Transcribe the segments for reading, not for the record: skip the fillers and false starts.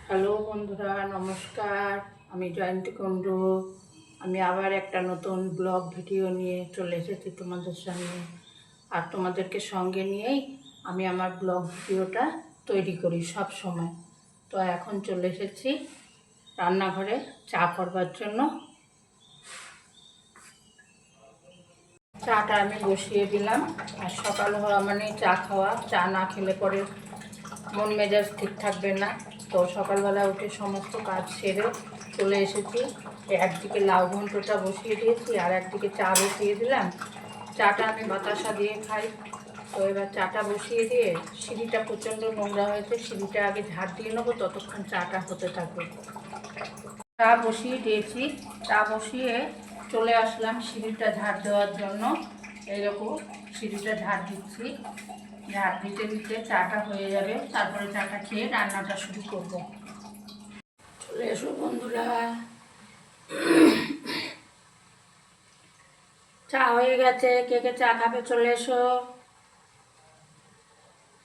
Hello বন্ধুরা, নমস্কার। আমি জয়ন্তী কুণ্ডু। আমি আবার একটা নতুন ব্লগ ভিডিও নিয়ে চলে এসেছি তোমাদের সামনে। আর তোমাদেরকে সঙ্গে নিয়েই আমি আমার ব্লগ ভিডিওটা তৈরি করি সব সময়। তো এখন চলে এসেছি রান্নাঘরে চা করবার জন্য। চাটা আমি বসিয়ে দিলাম। আর সকাল হওয়া মানে চা খাওয়া, চা না খেলে পরে মন মেজাজ ঠিক থাকবে না। তো সকালবেলা উঠে সমস্ত কাজ সেরে চলে এসেছি। একদিকে লাউ ঘন্টটা বসিয়ে দিয়েছি আর একদিকে চা বসিয়ে দিলাম। চাটা আমি বাতাসা দিয়ে খাই। তো এবার চাটা বসিয়ে দিয়ে, সিঁড়িটা প্রচণ্ড নোংরা হয়েছে, সিঁড়িটা আগে ঝাড় দিয়ে নেবো, ততক্ষণ চাটা হতে থাকবে। চা বসিয়ে দিয়েছি, চা বসিয়ে চলে আসলাম সিঁড়িটা ঝাড় দেওয়ার জন্য। এইরকম সিঁড়িটা ঝাড় দিচ্ছি। ঝাড় দিতে দিতে চাটা হয়ে যাবে, তারপরে চাটা খেয়ে রান্নাটা শুরু করব। চলে এসো বন্ধুরা, চা হয়ে গেছে। কে কে চা খাবে চলে এসো।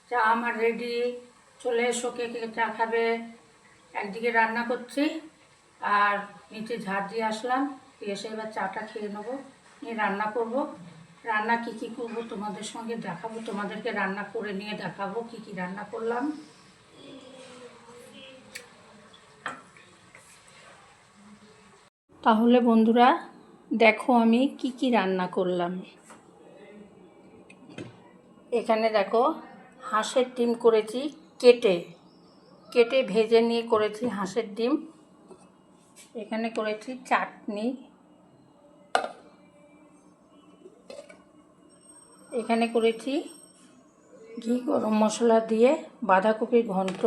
চা আমার রেডি, চলে এসো কে কে চা খাবে। একদিকে রান্না করছি আর নিচে ঝাড় দিয়ে আসলাম, এসে এবার চাটা খেয়ে নেবো, নিয়ে রান্না করব। রান্না কি কি করব তোমাদের সঙ্গে দেখাবো, তোমাদেরকে রান্না করে নিয়ে দেখাবো কি কি রান্না করলাম। তাহলে বন্ধুরা দেখো আমি কি কি রান্না করলাম। এখানে দেখো হাঁসের ডিম করেছি, কেটে কেটে ভেজে নিয়ে করেছি হাঁসের ডিম। এখানে করেছি চাটনি, এখানে করেছি ঘি গরম মশলা দিয়ে বাঁধাকপির ঘন্ট,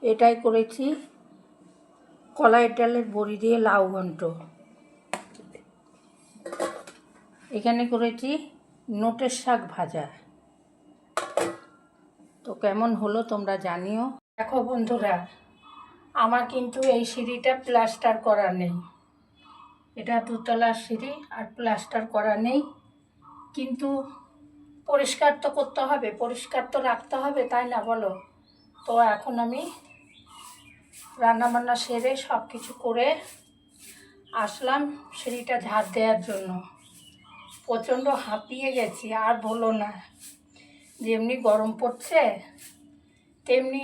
এটাই করেছি কলাইয়ের ডালের বড়ি দিয়ে লাউ ঘন্ট, এখানে করেছি নোটের শাক ভাজা। তো কেমন হলো তোমরা জানিও। দেখো বন্ধুরা, আমার কিন্তু এই সিঁড়িটা প্লাস্টার করা নেই। এটা দোতলার সিঁড়ি আর প্লাস্টার করা নেই, কিন্তু পরিষ্কার তো করতে হবে, পরিষ্কার তো রাখতে হবে, তাই না বলো? তো এখন আমি রান্নাবান্না সেরে সব কিছু করে আসলাম সিঁড়িটা ঝাড় দেওয়ার জন্য। প্রচণ্ড হাঁপিয়ে গেছি, আর বলো না। যেমনি গরম পড়ছে তেমনি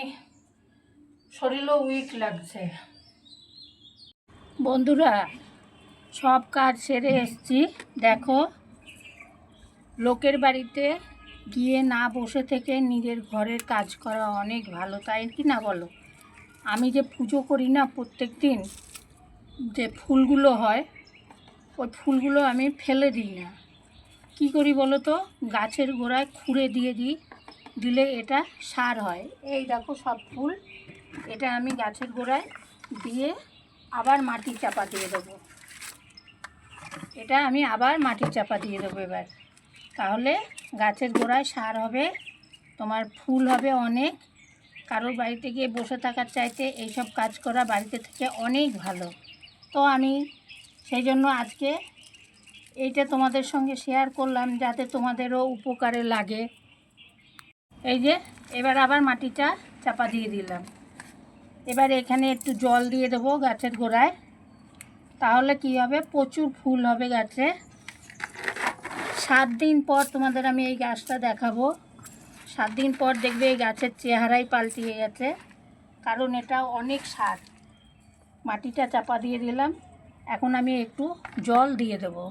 শরীরও উইক লাগছে। বন্ধুরা সব কাজ সেরে এসছি। দেখো, লোকের বাড়িতে গিয়ে না বসে থেকে নিজের ঘরের কাজ করা অনেক ভালো, তাই কি না বলো? আমি যে পুজো করি না প্রত্যেক দিন, যে ফুলগুলো হয় ওই ফুলগুলো আমি ফেলে দিই না। কি করি বলো তো, গাছের গোড়ায় খুঁড়ে দিয়ে দিই, দিলে এটা সার হয়। এই দেখো সব ফুল, এটা আমি গাছের গোড়ায় দিয়ে আবার মাটি চাপা দিয়ে দেবো। এটা আমি আবার মাটি চাপা দিয়ে দেবো এবার, তাহলে গাছের গোড়ায় সার হবে, তোমার ফুল হবে অনেক। কারোর বাড়িতে গিয়ে বসে থাকার চাইতে এইসব কাজ করা বাড়িতে থেকে অনেক ভালো। তো আমি সেই জন্য আজকে এইটা তোমাদের সঙ্গে শেয়ার করলাম, যাতে তোমাদেরও উপকারে লাগে। এই যে এবার আবার মাটিটা চাপা দিয়ে দিলাম। এবার এখানে একটু জল দিয়ে দেবো গাছের গোড়ায়, তাহলে কি হবে, প্রচুর ফুল হবে গাছে। 7 দিন পর তোমাদের আমি এই গাছটা দেখাবো। 7 দিন পর দেখবে এই গাছের চেহারাই পাল্টিয়ে গেছে, কারণ এটা অনেক সার। মাটিটা চাপা দিয়ে দিলাম, এখন আমি একটু জল দিয়ে দেবো।